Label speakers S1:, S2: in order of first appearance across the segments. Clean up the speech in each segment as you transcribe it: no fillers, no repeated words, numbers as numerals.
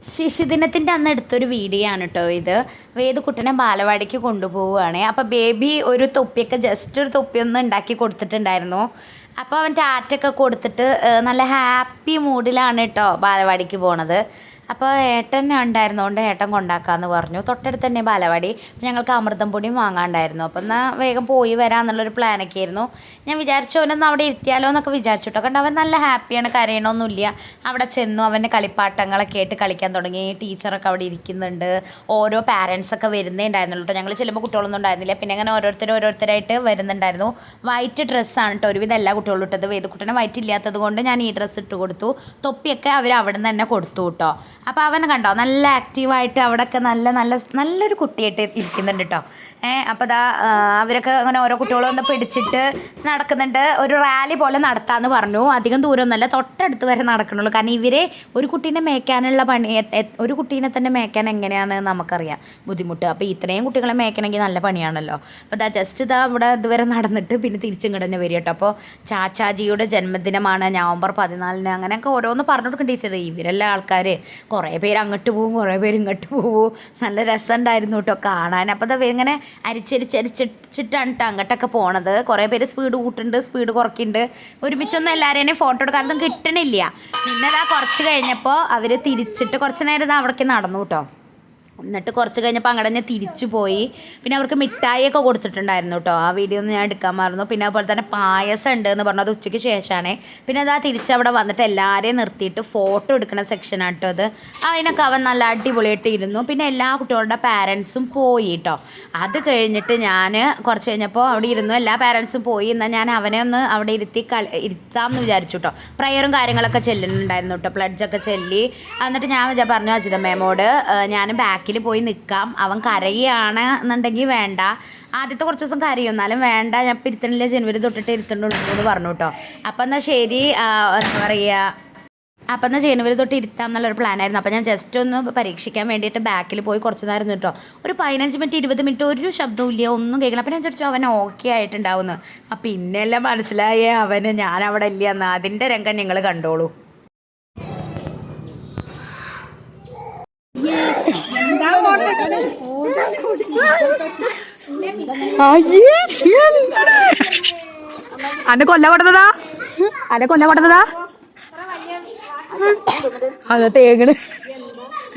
S1: ശിശുദിനത്തിൻ്റെ അന്ന് എടുത്തൊരു വീഡിയോ ആണ് കേട്ടോ ഇത്. വേദുക്കുട്ടനെ ബാലവാടിക്ക് കൊണ്ടുപോവുകയാണ്. അപ്പോൾ ബേബി ഒരു തൊപ്പിയൊക്കെ ജസ്റ്റ് ഒരു തൊപ്പിയൊന്ന് ഉണ്ടാക്കി കൊടുത്തിട്ടുണ്ടായിരുന്നു. അപ്പോൾ അവൻ ടാറ്റൊക്കെ കൊടുത്തിട്ട് നല്ല ഹാപ്പി മൂഡിലാണ് കേട്ടോ ബാലവാടിക്ക് പോണത്. അപ്പോൾ ഏട്ടൻ ഉണ്ടായിരുന്നതുകൊണ്ട് ഏട്ടൻ കൊണ്ടാക്കാമെന്ന് പറഞ്ഞു. തൊട്ടടുത്ത് തന്നെ ബാലവാടി. അപ്പോൾ ഞങ്ങൾക്ക് അമൃതം പൊടിയും വാങ്ങാണ്ടായിരുന്നു. അപ്പോൾ എന്നാൽ വേഗം പോയി വരാമെന്നുള്ളൊരു പ്ലാനൊക്കെ ആയിരുന്നു. ഞാൻ വിചാരിച്ചു അവനൊന്ന് അവിടെ ഇരുത്തിയാലോ എന്നൊക്കെ വിചാരിച്ചു കേട്ടോ. കണ്ട് അവൻ നല്ല ഹാപ്പിയാണ്, കരയണമൊന്നുമില്ല. അവിടെ ചെന്നു അവൻ്റെ കളിപ്പാട്ടങ്ങളൊക്കെ ആയിട്ട് കളിക്കാൻ തുടങ്ങി. ടീച്ചറൊക്കെ അവിടെ ഇരിക്കുന്നുണ്ട്. ഓരോ പാരൻസൊക്കെ വരുന്നേ ഉണ്ടായിരുന്നുള്ളൂ കേട്ടോ. ഞങ്ങൾ ചെല്ലുമ്പോൾ കുട്ടികളൊന്നും ഉണ്ടായിരുന്നില്ല. പിന്നെ അങ്ങനെ ഓരോരുത്തരായിട്ട് വരുന്നുണ്ടായിരുന്നു. വൈറ്റ് ഡ്രസ്സാണ് കേട്ടോ ഒരുവിധം എല്ലാ കുട്ടികളും ഇട്ടത്. വേദക്കുട്ടനെ വൈറ്റ് ഇല്ലാത്തത് കൊണ്ട് ഞാൻ ഈ ഡ്രസ്സ് ഇട്ട് കൊടുത്തു. തൊപ്പിയൊക്കെ അവർ അവിടെ നിന്ന് തന്നെ കൊടുത്തു കേട്ടോ. അപ്പോൾ അവൻ കണ്ടോ നല്ല ആക്റ്റീവായിട്ട് അവിടെയൊക്കെ നല്ലൊരു കുട്ടിയായിട്ട് ഇരിക്കുന്നുണ്ട് കേട്ടോ. അപ്പോൾ ദാ അവരൊക്കെ അങ്ങനെ ഓരോ കുട്ടികളും ഒന്ന് പിടിച്ചിട്ട് നടക്കുന്നുണ്ട്. ഒരു റാലി പോലെ നടത്താമെന്ന് പറഞ്ഞു. അധികം ദൂരമൊന്നുമല്ല, തൊട്ടടുത്ത് വരെ നടക്കണുള്ളൂ. കാരണം ഇവരെ ഒരു കുട്ടീനെ മേയ്ക്കാനുള്ള പണി, ഒരു കുട്ടീനെ തന്നെ മേയ്ക്കാൻ എങ്ങനെയാണ് നമുക്കറിയാം ബുദ്ധിമുട്ട്. അപ്പോൾ ഇത്രയും കുട്ടികളെ മേയ്ക്കണമെങ്കിൽ നല്ല പണിയാണല്ലോ. അപ്പോൾ ജസ്റ്റ് ഇവിടെ ഇതുവരെ നടന്നിട്ട് പിന്നെ തിരിച്ചിങ്ങോട്ട് തന്നെ വരും കേട്ടോ. അപ്പോൾ ചാച്ചാജിയുടെ ജന്മദിനമാണ് നവംബർ 14 അങ്ങനെയൊക്കെ ഓരോന്ന് പറഞ്ഞു കൊടുക്കും ടീച്ചർ. ഇവരെല്ലാം ആൾക്കാർ കുറേ പേര് അങ്ങോട്ട് പോവും, കുറേ പേര് ഇങ്ങോട്ട് പോവും. നല്ല രസമുണ്ടായിരുന്നു കേട്ടോ കാണാൻ. അപ്പോൾ ഇങ്ങനെ അരിച്ചിട്ടാണ് കേട്ടോ അങ്ങോട്ടൊക്കെ പോണത്. കുറേ പേര് സ്പീഡ് കൂട്ടുന്നുണ്ട്, സ്പീഡ് കുറയ്ക്കുന്നുണ്ട്. ഒരുമിച്ചൊന്നും എല്ലാവരെയും ഫോട്ടോ എടുക്കാനൊന്നും കിട്ടണില്ല. പിന്നെ കുറച്ച് കഴിഞ്ഞപ്പോൾ അവർ തിരിച്ചിട്ട് കുറച്ച് നേരം അവിടേക്ക് നടന്നു കേട്ടോ. എന്നിട്ട് കുറച്ച് കഴിഞ്ഞപ്പോൾ അങ്ങോട്ട് തന്നെ തിരിച്ചു പോയി. പിന്നെ അവർക്ക് മിഠായിയൊക്കെ കൊടുത്തിട്ടുണ്ടായിരുന്നു കേട്ടോ. ആ വീഡിയോ ഒന്നും ഞാൻ എടുക്കാൻ മറന്നു. പിന്നെ അതുപോലെ തന്നെ പായസം ഉണ്ട് എന്ന് പറഞ്ഞത് ഉച്ചയ്ക്ക് ശേഷമാണ്. പിന്നെ അതാ തിരിച്ച് അവിടെ വന്നിട്ട് എല്ലാവരെയും നിർത്തിയിട്ട് ഫോട്ടോ എടുക്കുന്ന സെക്ഷനാണ് കേട്ടോ അത്. അതിനൊക്കെ അവൻ നല്ല അടിപൊളിയായിട്ട് ഇരുന്നു. പിന്നെ എല്ലാ കുട്ടികളുടെ പാരൻസും പോയി കേട്ടോ. അത് കഴിഞ്ഞിട്ട് ഞാൻ കുറച്ച് കഴിഞ്ഞപ്പോൾ അവിടെ ഇരുന്നു. എല്ലാ പാരൻസും പോയി. എന്നാൽ ഞാൻ അവനെ ഒന്ന് അവിടെ ഇരുത്താമെന്ന് വിചാരിച്ചു കേട്ടോ. പ്രയറും കാര്യങ്ങളൊക്കെ ചെല്ലുന്നുണ്ടായിരുന്നു കേട്ടോ. പ്ലഡ്ജൊക്കെ ചെല്ലി. എന്നിട്ട് ഞാൻ പറഞ്ഞു അജിത മേമോട് ഞാൻ ബാക്കിൽ പോയി നിൽക്കാം, അവൻ കരയുകയാണ് എന്നുണ്ടെങ്കിൽ വേണ്ട. ആദ്യത്തെ കുറച്ച് ദിവസം കരയും, എന്നാലും വേണ്ട, ഞാൻ ഇപ്പം ഇരുത്തണില്ല, ജനുവരി തൊട്ടിട്ട് ഇരുത്തണ്ടുള്ളൂ എന്ന് പറഞ്ഞു കേട്ടോ. അപ്പം എന്നാൽ ശരി, എന്താ പറയുക, അപ്പം എന്നാൽ ജനുവരി തൊട്ട് ഇരുത്താം എന്നുള്ളൊരു പ്ലാനായിരുന്നു. അപ്പോൾ ഞാൻ ജസ്റ്റ് ഒന്ന് പരീക്ഷിക്കാൻ വേണ്ടിയിട്ട് ബാക്കിൽ പോയി കുറച്ച് നേരം കേട്ടോ. ഒരു 15 മിനിറ്റ് 20 മിനിറ്റ് ഒരു ശബ്ദവും ഇല്ല, ഒന്നും കേൾക്കണം. അപ്പം ഞാൻ വിചാരിച്ചു അവൻ ഓക്കെ ആയിട്ടുണ്ടാവുമെന്ന്. അപ്പം പിന്നെല്ലാം മനസ്സിലായേ അവന് ഞാൻ അവിടെ ഇല്ല എന്ന്. അതിൻ്റെ രംഗം നിങ്ങൾ കണ്ടോളൂ. അന്നെ കൊല്ലപ്പെടുന്നതാ, അതെ തേങ്ങണ്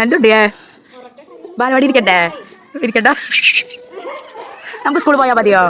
S1: എന്തുട്ടിയേ. ബാലവാടി ഇരിക്കട്ടെ നമുക്ക് സ്കൂളിൽ പോയാൽ മതിയോ?